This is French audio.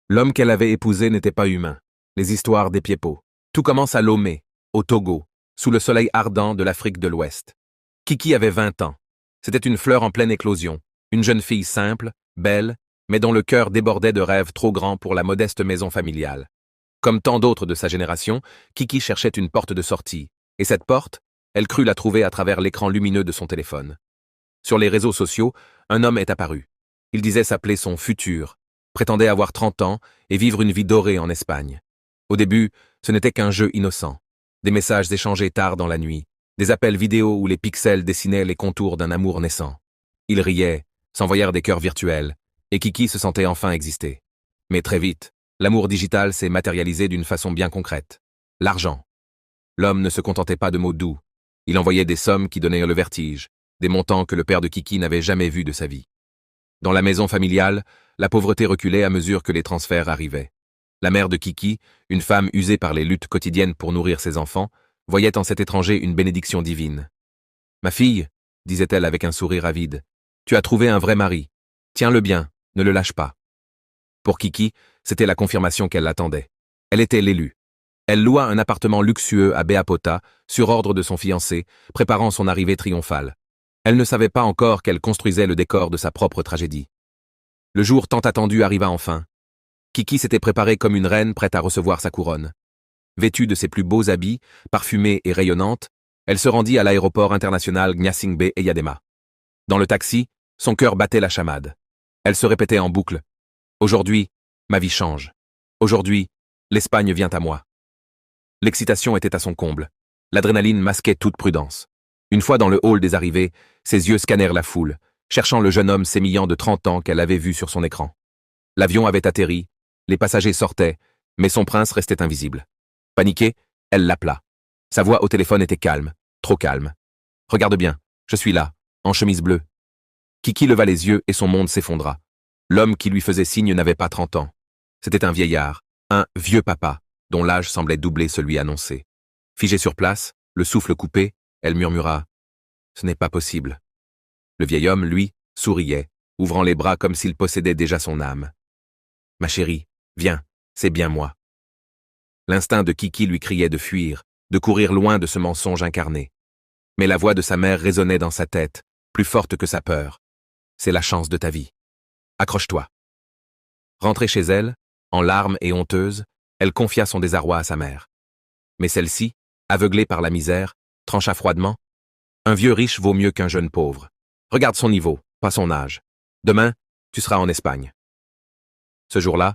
L'homme qu'elle avait épousé n'était pas humain. Les histoires des Pieds-Pots. Tout commence à Lomé, au Togo, sous le soleil ardent de l'Afrique de l'Ouest. Kiki avait 20 ans. C'était une fleur en pleine éclosion, une jeune fille simple, belle, mais dont le cœur débordait de rêves trop grands pour la modeste maison familiale. Comme tant d'autres de sa génération, Kiki cherchait une porte de sortie, et cette porte, elle crut la trouver à travers l'écran lumineux de son téléphone. Sur les réseaux sociaux, un homme est apparu. Il disait s'appeler son futur, prétendait avoir 30 ans et vivre une vie dorée en Espagne. Au début, ce n'était qu'un jeu innocent. Des messages échangés tard dans la nuit, des appels vidéo où les pixels dessinaient les contours d'un amour naissant. Ils riaient, s'envoyèrent des cœurs virtuels, et Kiki se sentait enfin exister. Mais très vite, l'amour digital s'est matérialisé d'une façon bien concrète. L'argent. L'homme ne se contentait pas de mots doux. Il envoyait des sommes qui donnaient le vertige, des montants que le père de Kiki n'avait jamais vus de sa vie. Dans la maison familiale, la pauvreté reculait à mesure que les transferts arrivaient. La mère de Kiki, une femme usée par les luttes quotidiennes pour nourrir ses enfants, voyait en cet étranger une bénédiction divine. « Ma fille, disait-elle avec un sourire avide, tu as trouvé un vrai mari. Tiens-le bien, ne le lâche pas. » Pour Kiki, c'était la confirmation qu'elle attendait. Elle était l'élue. Elle loua un appartement luxueux à Beapota, sur ordre de son fiancé, préparant son arrivée triomphale. Elle ne savait pas encore qu'elle construisait le décor de sa propre tragédie. Le jour tant attendu arriva enfin. Kiki s'était préparée comme une reine prête à recevoir sa couronne. Vêtue de ses plus beaux habits, parfumée et rayonnante, elle se rendit à l'aéroport international Gnassingbé Eyadema. Dans le taxi, son cœur battait la chamade. Elle se répétait en boucle. « Aujourd'hui, ma vie change. Aujourd'hui, l'Espagne vient à moi. » L'excitation était à son comble. L'adrénaline masquait toute prudence. Une fois dans le hall des arrivées, ses yeux scannèrent la foule, cherchant le jeune homme sémillant de 30 ans qu'elle avait vu sur son écran. L'avion avait atterri, les passagers sortaient, mais son prince restait invisible. Paniquée, elle l'appela. Sa voix au téléphone était calme, trop calme. « Regarde bien, je suis là, en chemise bleue. » Kiki leva les yeux et son monde s'effondra. L'homme qui lui faisait signe n'avait pas 30 ans. C'était un vieillard, un vieux papa, dont l'âge semblait doubler celui annoncé. Figée sur place, le souffle coupé, elle murmura « Ce n'est pas possible. » Le vieil homme, lui, souriait, ouvrant les bras comme s'il possédait déjà son âme. « Ma chérie, viens, c'est bien moi. » L'instinct de Kiki lui criait de fuir, de courir loin de ce mensonge incarné. Mais la voix de sa mère résonnait dans sa tête, plus forte que sa peur. « C'est la chance de ta vie. Accroche-toi. » Rentrée chez elle, en larmes et honteuse, elle confia son désarroi à sa mère. Mais celle-ci, aveuglée par la misère, trancha froidement. « Un vieux riche vaut mieux qu'un jeune pauvre. Regarde son niveau, pas son âge. Demain, tu seras en Espagne. » Ce jour-là,